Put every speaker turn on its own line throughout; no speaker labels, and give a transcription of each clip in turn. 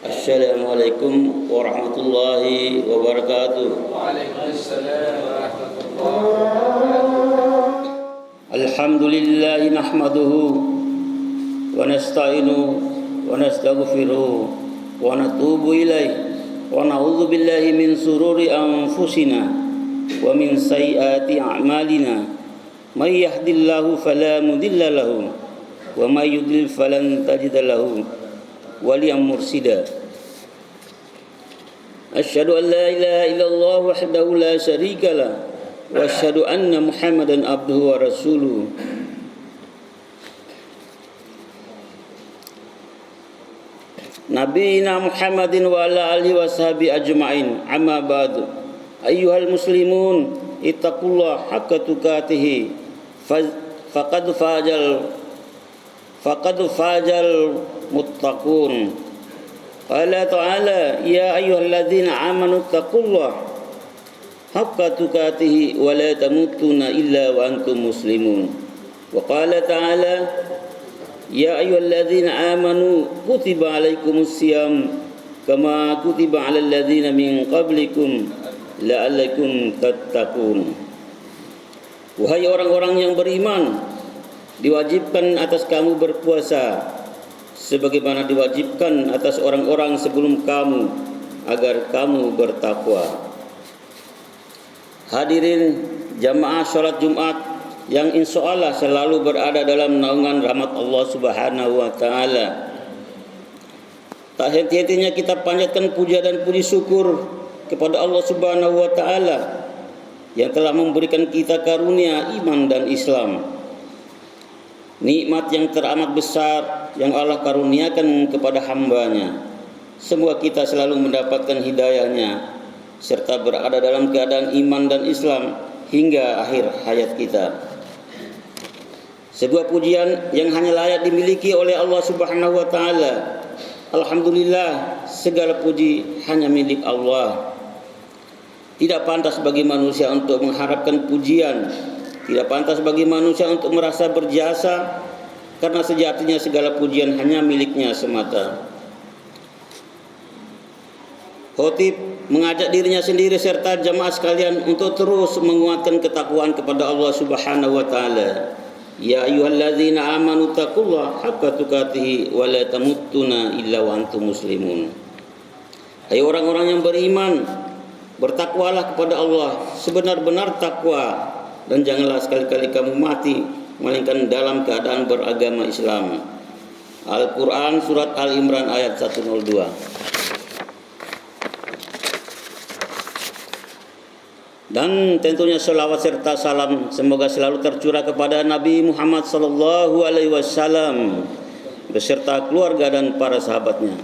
Assalamualaikum warahmatullahi wabarakatuh.
Waalaikumsalam warahmatullahi wabarakatuh.
Alhamdulillah nahmaduhu wa nasta'inu wa nastaghfiruh wa natubu ilaih wa na'udzu billahi min sururi anfusina wa min sayyiati a'malina. May yahdihillahu fala mudilla lahu wa may yudlil falan tajida lahu waliyan mursida. Asyhadu an la ilaha illallah wahdahu la syarika lah wa asyhadu anna Muhammadan abduhu wa rasuluh. Nabiyina Muhammadin wa ala alihi wa sahbihi ajma'in. Amma ba'du. Ayyuhal muslimun, ittaqullaha haqqa tuqatih. Faqad fajal muttaqun. Qala ta'ala ya ayyuhalladzina amanu taqullaha haqqa tuqatih wa la tamutunna illa wa antum muslimun. Wa qala ta'ala ya ayyuhalladzina amanu kutiba alaikumus syiyam kama kutiba alal ladzina min qablikum la'allakum tattaqun. Wahai orang-orang yang beriman, diwajibkan atas kamu berpuasa sebagaimana diwajibkan atas orang-orang sebelum kamu agar kamu bertakwa. Hadirin jamaah salat Jumat yang insyaallah selalu berada dalam naungan rahmat Allah Subhanahu wa taala. Tak henti-hentinya kita panjatkan puja dan puji syukur kepada Allah Subhanahu wa taala yang telah memberikan kita karunia iman dan Islam. Nikmat yang teramat besar yang Allah karuniakan kepada hambanya. Semoga kita selalu mendapatkan hidayahnya serta berada dalam keadaan iman dan Islam hingga akhir hayat kita. Sebuah pujian yang hanya layak dimiliki oleh Allah Subhanahu wa taala. Alhamdulillah, segala puji hanya milik Allah. Tidak pantas bagi manusia untuk mengharapkan pujian. Tidak pantas bagi manusia untuk merasa berjasa, karena sejatinya segala pujian hanya miliknya semata. Khotib mengajak dirinya sendiri serta jamaah sekalian untuk terus menguatkan ketakwaan kepada Allah Subhanahu wa taala. Ya ayyuhalladzina amanu taqullaha haqqa tuqatih wa la tamutunna illa wa antum muslimun. Hai orang-orang yang beriman, bertakwalah kepada Allah sebenar-benar takwa, dan janganlah sekali-kali kamu mati melainkan dalam keadaan beragama Islam. Al-Quran surat Al-Imran ayat 102. Dan tentunya selawat serta salam semoga selalu tercurah kepada Nabi Muhammad sallallahu alaihi wasallam beserta keluarga dan para sahabatnya.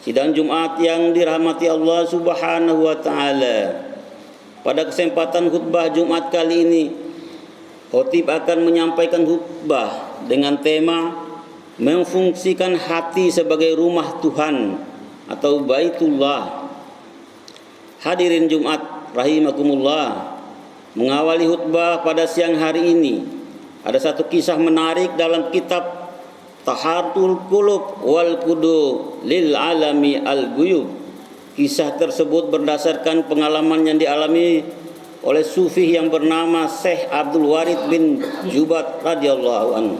Sidang Jumat yang dirahmati Allah Subhanahu wa taala. Pada kesempatan khutbah Jumat kali ini, khotib akan menyampaikan khutbah dengan tema memfungsikan hati sebagai rumah Tuhan atau Baitullah. Hadirin Jumat rahimakumullah, mengawali khutbah pada siang hari ini ada satu kisah menarik dalam kitab Tahartul Qulub wal Qudu lil Alami al-Ghuyub. Kisah tersebut berdasarkan pengalaman yang dialami oleh sufi yang bernama Syekh Abdul Warid bin Jubat radhiyallahu anhu.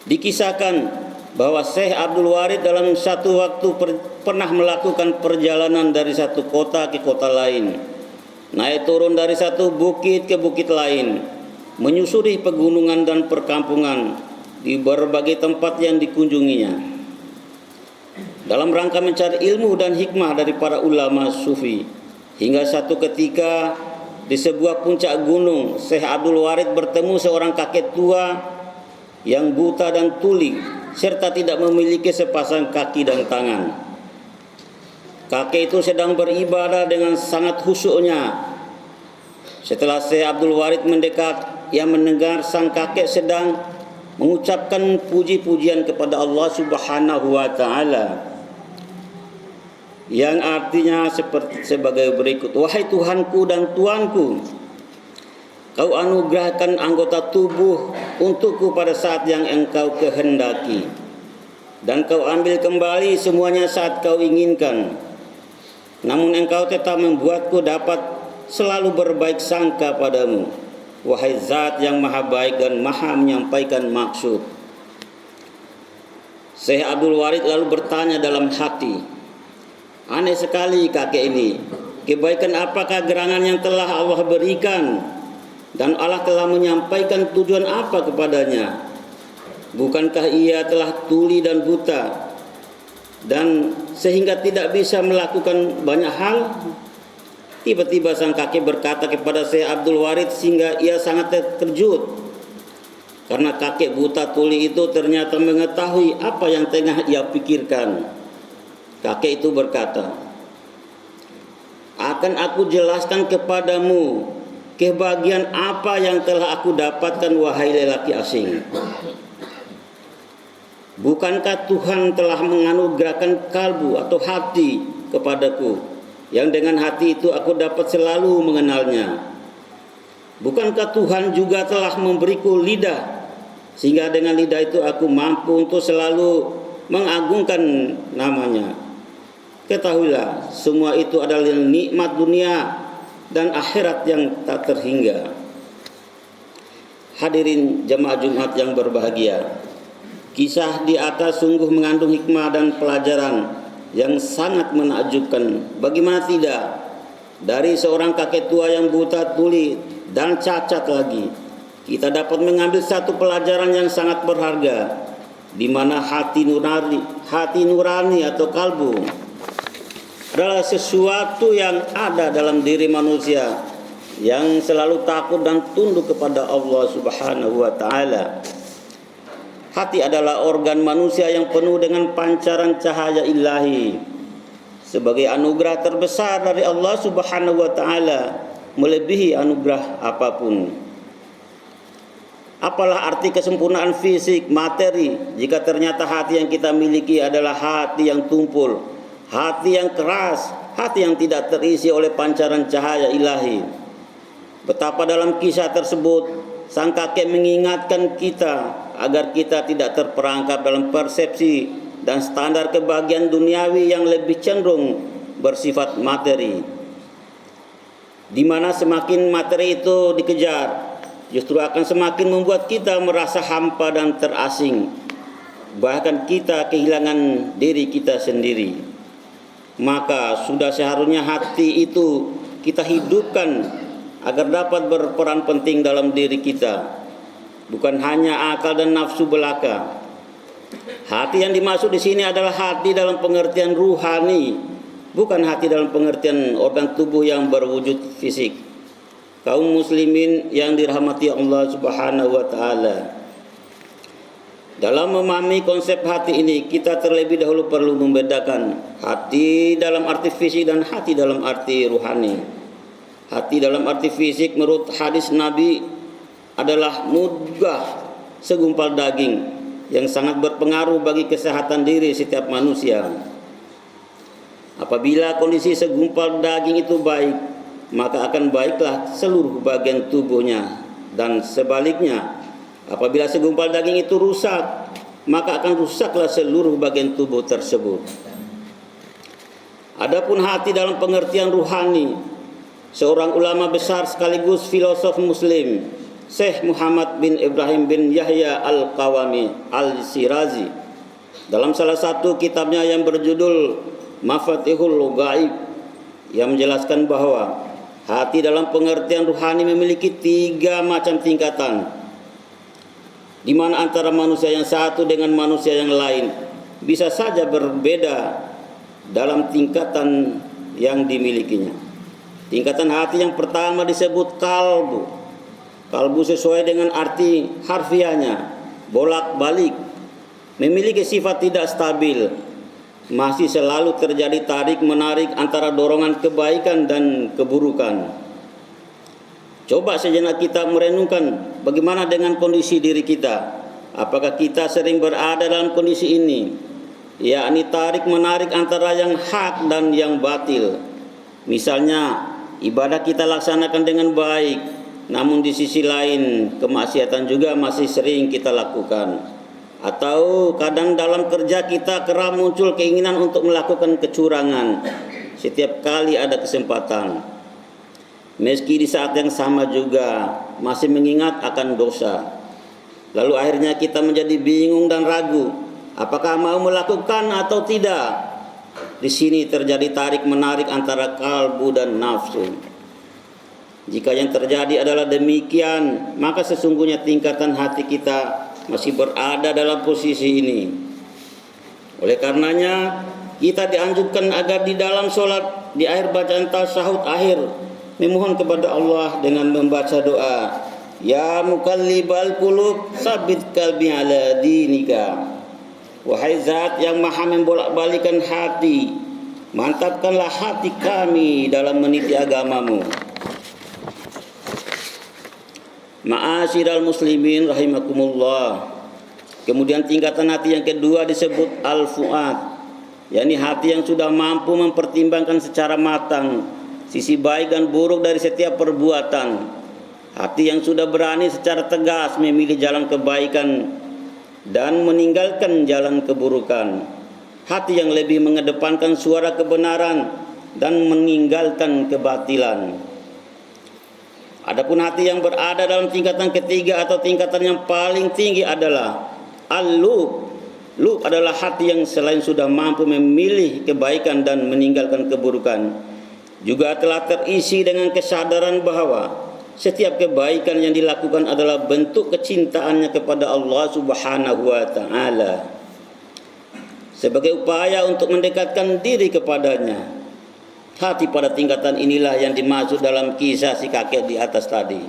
Dikisahkan bahwa Syekh Abdul Warid dalam satu waktu pernah melakukan perjalanan dari satu kota ke kota lain, naik turun dari satu bukit ke bukit lain, menyusuri pegunungan dan perkampungan di berbagai tempat yang dikunjunginya, dalam rangka mencari ilmu dan hikmah dari para ulama sufi. Hingga satu ketika di sebuah puncak gunung, Syekh Abdul Warid bertemu seorang kakek tua yang buta dan tuli serta tidak memiliki sepasang kaki dan tangan. Kakek itu sedang beribadah dengan sangat khusyuknya. Setelah Syekh Abdul Warid mendekat, ia mendengar sang kakek sedang mengucapkan puji-pujian kepada Allah Subhanahu wa taala, yang artinya sebagai berikut: wahai Tuhanku dan Tuanku, Kau anugerahkan anggota tubuh untukku pada saat yang Engkau kehendaki. dan kau ambil kembali semuanya saat kau inginkan. Namun engkau tetap membuatku dapat selalu berbaik sangka padamu, wahai Zat yang maha baik dan maha menyampaikan maksud. Syekh Abdul Warid lalu bertanya dalam hati, aneh sekali kakek ini, kebaikan apakah gerangan yang telah Allah berikan, dan Allah telah menyampaikan tujuan apa kepadanya? Bukankah ia telah tuli dan buta, dan sehingga tidak bisa melakukan banyak hal? Tiba-tiba sang kakek berkata kepada Syekh Abdul Warid sehingga ia sangat terkejut, karena kakek buta tuli itu ternyata mengetahui apa yang tengah ia pikirkan. Kakek itu berkata, akan aku jelaskan kepadamu kebahagiaan apa yang telah aku dapatkan, wahai lelaki asing. Bukankah Tuhan telah menganugerahkan kalbu atau hati kepadaku, yang dengan hati itu aku dapat selalu mengenalnya? Bukankah Tuhan juga telah memberiku lidah, sehingga dengan lidah itu aku mampu untuk selalu mengagungkan namanya? Ketahuilah, semua itu adalah nikmat dunia dan akhirat yang tak terhingga. Hadirin jemaah Jumat yang berbahagia, kisah di atas sungguh mengandung hikmah dan pelajaran yang sangat menakjubkan. Bagaimana tidak, dari seorang kakek tua yang buta tuli dan cacat lagi, kita dapat mengambil satu pelajaran yang sangat berharga, di mana hati nurani atau kalbu adalah sesuatu yang ada dalam diri manusia yang selalu takut dan tunduk kepada Allah Subhanahu wa taala. Hati adalah organ manusia yang penuh dengan pancaran cahaya ilahi, sebagai anugerah terbesar dari Allah Subhanahu wa taala, melebihi anugerah apapun. Apalah arti kesempurnaan fisik, materi, jika ternyata hati yang kita miliki adalah hati yang tumpul, hati yang keras, hati yang tidak terisi oleh pancaran cahaya ilahi. Betapa dalam kisah tersebut sang kakek mengingatkan kita agar kita tidak terperangkap dalam persepsi dan standar kebahagiaan duniawi yang lebih cenderung bersifat materi, di mana semakin materi itu dikejar, justru akan semakin membuat kita merasa hampa dan terasing, bahkan kita kehilangan diri kita sendiri. Maka sudah seharusnya hati itu kita hidupkan agar dapat berperan penting dalam diri kita, bukan hanya akal dan nafsu belaka. Hati yang dimaksud di sini adalah hati dalam pengertian ruhani, bukan hati dalam pengertian organ tubuh yang berwujud fisik. Kaum muslimin yang dirahmati Allah Subhanahu wa taala, dalam memahami konsep hati ini, kita terlebih dahulu perlu membedakan hati dalam arti fisik dan hati dalam arti ruhani. Hati dalam arti fisik menurut hadis Nabi adalah mudghah, segumpal daging yang sangat berpengaruh bagi kesehatan diri setiap manusia. Apabila kondisi segumpal daging itu baik, maka akan baiklah seluruh bagian tubuhnya, dan sebaliknya, apabila segumpal daging itu rusak, maka akan rusaklah seluruh bagian tubuh tersebut. Adapun hati dalam pengertian ruhani, seorang ulama besar sekaligus filosof muslim, Syekh Muhammad bin Ibrahim bin Yahya al-Qawami al-Sirazi, dalam salah satu kitabnya yang berjudul Mafatihul Ghaib, yang menjelaskan bahwa hati dalam pengertian ruhani memiliki 3 macam tingkatan, di mana antara manusia yang satu dengan manusia yang lain bisa saja berbeda dalam tingkatan yang dimilikinya. Tingkatan hati yang pertama disebut kalbu. Kalbu sesuai dengan arti harfiahnya, bolak-balik, memiliki sifat tidak stabil, masih selalu terjadi tarik-menarik antara dorongan kebaikan dan keburukan. Coba sejenak kita merenungkan bagaimana dengan kondisi diri kita. Apakah kita sering berada dalam kondisi ini, yakni tarik-menarik antara yang hak dan yang batil? Misalnya, ibadah kita laksanakan dengan baik, namun di sisi lain kemaksiatan juga masih sering kita lakukan. Atau kadang dalam kerja kita kerap muncul keinginan untuk melakukan kecurangan setiap kali ada kesempatan, meski di saat yang sama juga masih mengingat akan dosa. Lalu akhirnya kita menjadi bingung dan ragu, apakah mau melakukan atau tidak. Di sini terjadi tarik menarik antara kalbu dan nafsu. Jika yang terjadi adalah demikian, maka sesungguhnya tingkatan hati kita masih berada dalam posisi ini. Oleh karenanya, kita dianjurkan agar di dalam solat, di akhir bacaan tasyahud akhir, memohon kepada Allah dengan membaca doa, Ya muqallibal qulub, tsabbit qalbi ala dinika. Wahai zat yang maha membolak-balikan hati, mantapkanlah hati kami dalam meniti agamamu. Ma'asyiral muslimin rahimakumullah. Kemudian tingkatan hati yang kedua disebut al-fuad, yakni hati yang sudah mampu mempertimbangkan secara matang sisi baik dan buruk dari setiap perbuatan. Hati yang sudah berani secara tegas memilih jalan kebaikan dan meninggalkan jalan keburukan. Hati yang lebih mengedepankan suara kebenaran dan meninggalkan kebatilan. Adapun hati yang berada dalam tingkatan ketiga atau tingkatan yang paling tinggi adalah al-lub. Lub adalah hati yang selain sudah mampu memilih kebaikan dan meninggalkan keburukan, juga telah terisi dengan kesadaran bahwa setiap kebaikan yang dilakukan adalah bentuk kecintaannya kepada Allah Subhanahu wa taala, sebagai upaya untuk mendekatkan diri kepadanya. Hati pada tingkatan inilah yang dimaksud dalam kisah si kakek di atas tadi,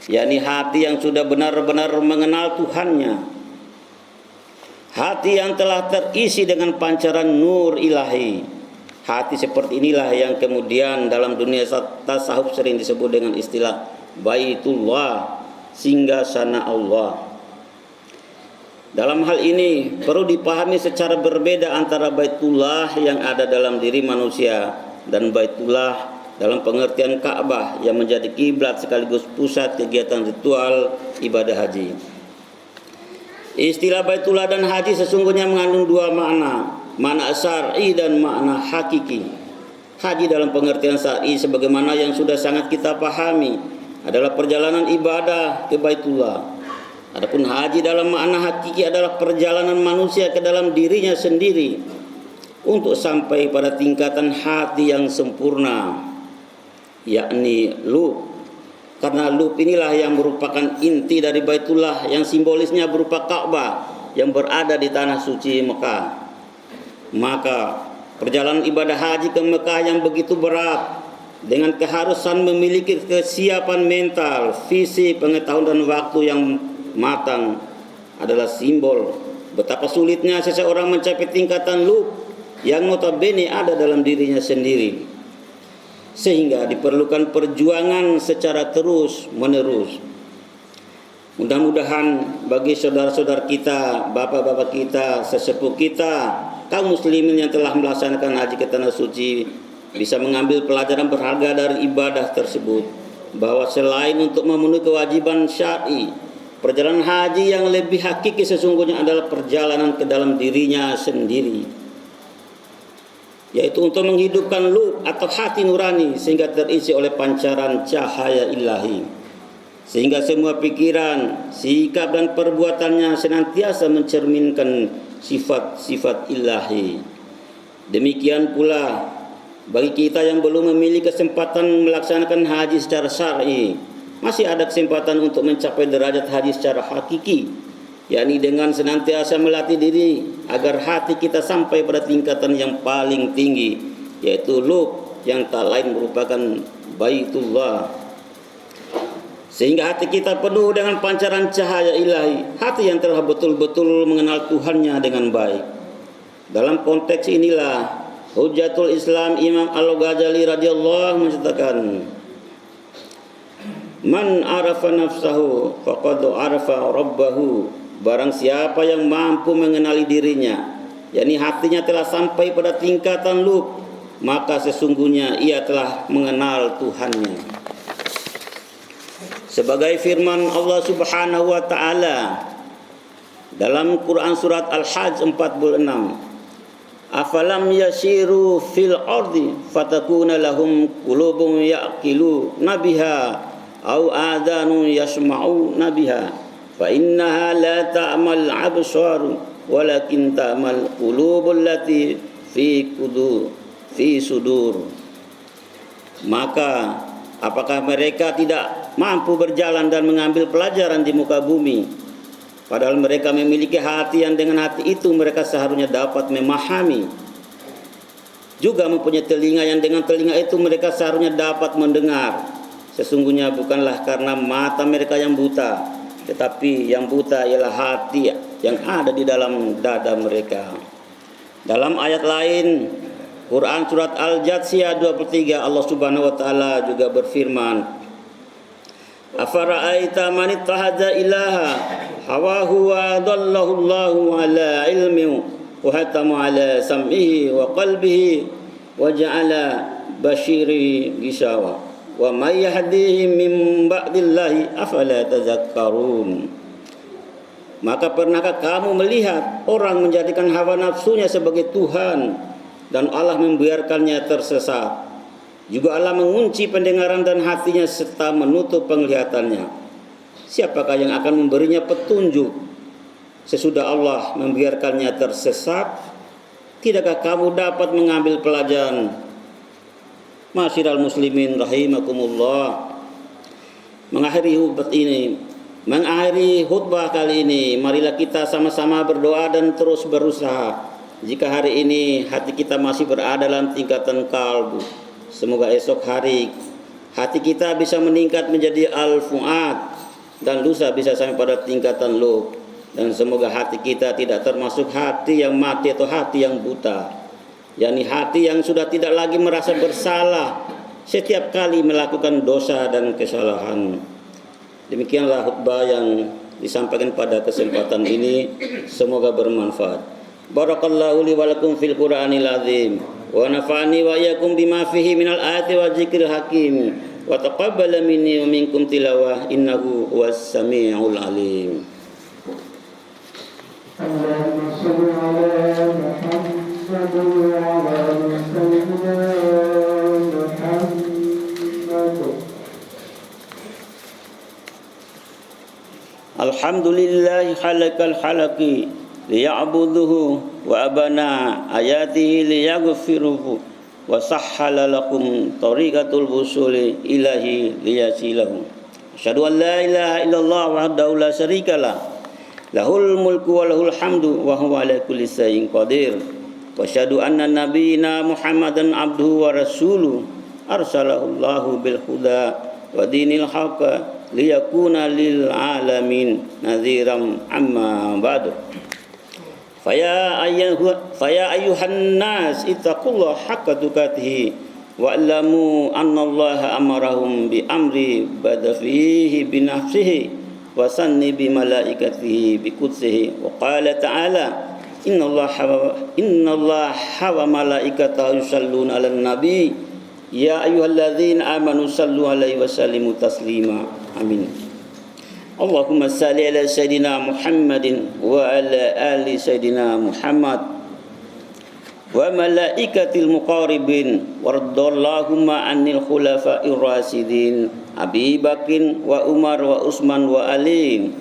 yakni hati yang sudah benar-benar mengenal Tuhannya. Hati yang telah terisi dengan pancaran nur ilahi. Hati seperti inilah yang kemudian dalam dunia tasawuf sering disebut dengan istilah Baitullah, singgasana Allah. Dalam hal ini perlu dipahami secara berbeda antara Baitullah yang ada dalam diri manusia dan Baitullah dalam pengertian Ka'bah yang menjadi kiblat sekaligus pusat kegiatan ritual ibadah haji. Istilah Baitullah dan haji sesungguhnya mengandung dua makna, makna syar'i dan makna hakiki. Haji dalam pengertian syar'i sebagaimana yang sudah sangat kita pahami adalah perjalanan ibadah ke Baitullah. Adapun haji dalam makna hakiki adalah perjalanan manusia ke dalam dirinya sendiri untuk sampai pada tingkatan hati yang sempurna, yakni lub. Karena lub inilah yang merupakan inti dari Baitullah yang simbolisnya berupa Ka'bah yang berada di tanah suci Mekah. Maka perjalanan ibadah haji ke Mekah yang begitu berat dengan keharusan memiliki kesiapan mental, fisik, pengetahuan dan waktu yang matang adalah simbol betapa sulitnya seseorang mencapai tingkatan lub yang notabene ada dalam dirinya sendiri, sehingga diperlukan perjuangan secara terus menerus. Mudah-mudahan bagi saudara-saudara kita, bapak-bapak kita, sesepuh kita, kaum muslimin yang telah melaksanakan haji ke tanah suci bisa mengambil pelajaran berharga dari ibadah tersebut, bahwa selain untuk memenuhi kewajiban syar'i, perjalanan haji yang lebih hakiki sesungguhnya adalah perjalanan ke dalam dirinya sendiri, yaitu untuk menghidupkan lub atau hati nurani sehingga terisi oleh pancaran cahaya ilahi, sehingga semua pikiran, sikap dan perbuatannya senantiasa mencerminkan sifat-sifat ilahi. Demikian pula bagi kita yang belum memiliki kesempatan melaksanakan haji secara syar'i, masih ada kesempatan untuk mencapai derajat haji secara hakiki, yakni dengan senantiasa melatih diri agar hati kita sampai pada tingkatan yang paling tinggi, yaitu lub yang tak lain merupakan Baitullah, sehingga hati kita penuh dengan pancaran cahaya ilahi, hati yang telah betul-betul mengenal Tuhannya dengan baik. Dalam konteks inilah Hujjatul Islam Imam Al-Ghazali radhiyallahu menyatakan, Man arafa nafsahu faqad arafa rabbahu. Barang siapa yang mampu mengenali dirinya, yakni hatinya telah sampai pada tingkatan lub, maka sesungguhnya ia telah mengenal Tuhannya. Sebagai firman Allah Subhanahu wa taala Dalam Quran surat Al-Hajj 46, afalam yasiru fil ardi fatakuna lahum qulubun yaqilu nabiha au adanu yasma'u nabiha fa innaha la ta'mal absaru walakin ta'mal qulubul lati fi sudur. Maka apakah mereka tidak mampu berjalan dan mengambil pelajaran di muka bumi? Padahal mereka memiliki hati yang dengan hati itu mereka seharusnya dapat memahami. Juga mempunyai telinga yang dengan telinga itu mereka seharusnya dapat mendengar. Sesungguhnya bukanlah karena mata mereka yang buta, tetapi yang buta ialah hati yang ada di dalam dada mereka. Dalam ayat lain, Quran surat Al-Jathiyah 23, Allah Subhanahu wa taala juga berfirman, afara'aita man ittakhadha ilaha hawahu wa adallahu Allahu ala ilmin wa hatama ala sam'ihi wa qalbihi wa ja'ala bashiri gishawa wa may yahdihi min ba'dillahi afala tadhakkarun. Maka pernahkah kamu melihat orang menjadikan hawa nafsunya sebagai Tuhan dan Allah membiarkannya tersesat? Juga Allah mengunci pendengaran dan hatinya serta menutup penglihatannya. Siapakah yang akan memberinya petunjuk sesudah Allah membiarkannya tersesat? Tidakkah kamu dapat mengambil pelajaran? Masyiral muslimin rahimakumullah. Mengakhiri khutbah kali ini, marilah kita sama-sama berdoa dan terus berusaha. Jika hari ini hati kita masih berada dalam tingkatan kalbu, semoga esok hari hati kita bisa meningkat menjadi al-fu'ad dan lusa bisa sampai pada tingkatan lub. Dan semoga hati kita tidak termasuk hati yang mati atau hati yang buta, yakni hati yang sudah tidak lagi merasa bersalah setiap kali melakukan dosa dan kesalahan. Demikianlah khutbah yang disampaikan pada kesempatan ini, semoga bermanfaat. Barakallahu li wa lakum fil Qur'anil azim wa nafa'ani wa iyyakum bima fihi minal ayati wa dzikril hakim wa taqabbala minni wa minkum tilawah innahu huwas samiul alim.
Allahumma shalli ala Muhammad wa ala ali sayyidina Muhammad.
Alhamdulillah halakal halaqi liya'buduhu wa abana ayatihi liyaghfiruhu wa sahhala lakum tariqatul wusuli ilahi liyasilahu. Asyhadu an la ilaha illallah wahdahu la syarikalah lahul mulku wa lahul hamdu wa huwa ala kulli syai'in qadir. Wa asyhadu anna nabiyyina Muhammadan abduhu wa rasuluhu arsalahu Allahu bil huda wa dinil haqq liyakuna lil alamin nadhiran amma ba'du. Faya ayyuhan nas ittaqullaha haqqa tuqatih wa alamu annallaha amarahum bi amri bada fihi bi nafsihi wa sanni bi malaikatihi bi qudsihi wa qala ta'ala innallaha wa malaikatahu yusalluna 'alan nabi ya ayyuhalladzina amanu sallu 'alaihi wa sallimu taslima. Amin. Allahumma salli ala sayyidina Muhammadin wa ala ali sayyidina Muhammad wa malaikatil muqarribin wardallahumma anil khulafa'ir rasidin Abi Bakrin wa Umar wa Utsman wa Ali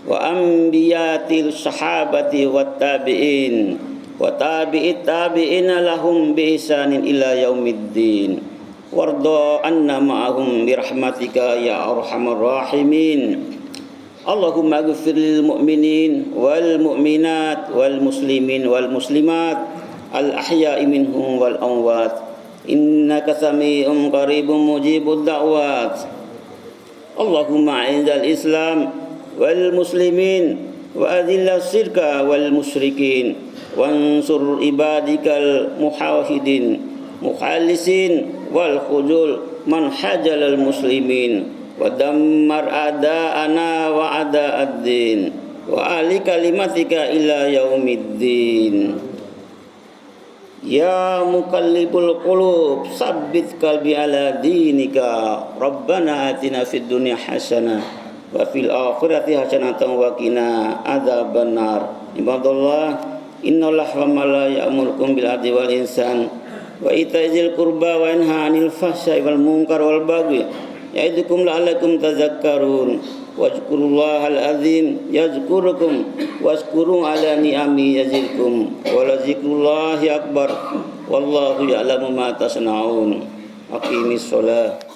wa anbiyatil sahabati wat tabi'in wa tabi'it tabi'ina lahum bi ihsanin ila yaumiddin. Warda anna ma'ahum birahmatika ya arhamar rahimin. Allahumma ighfir lil mu'minin wal mu'minat wal muslimin wal muslimat al ahya'i minhum wal amwat innaka sami'un qaribun mujibud da'wat. Allahumma a'izal islam wal muslimin wa adhillas syirka wal musyrikin wansur ibadikal muwahhidin mukhalisin wal khudul man hajalal muslimin wa dammar a'da'ana wa a'da'ad-din wa ali kalimatika ila yaumiddin. Ya muqallibul qulub sabbit qalbi ala dinika. Rabbana atina fid dunya hasanah wa fil akhirati hasanatan wa qina adzabannar. Ibadallah, innallaha wa malaikatahu ya'murukum bil adli wal ihsan wa ita'i qurba wa yanha 'anil fahsya'i wal munkar wal baghi ya'idukum la'allakum tadhakkarun. Wazkurullahal azim yazkurukum wazkuru ala ni'ami yazidkum wa la zikrullahi akbar wallahu ya'lamu ma tasna'un. Aqimis shalah.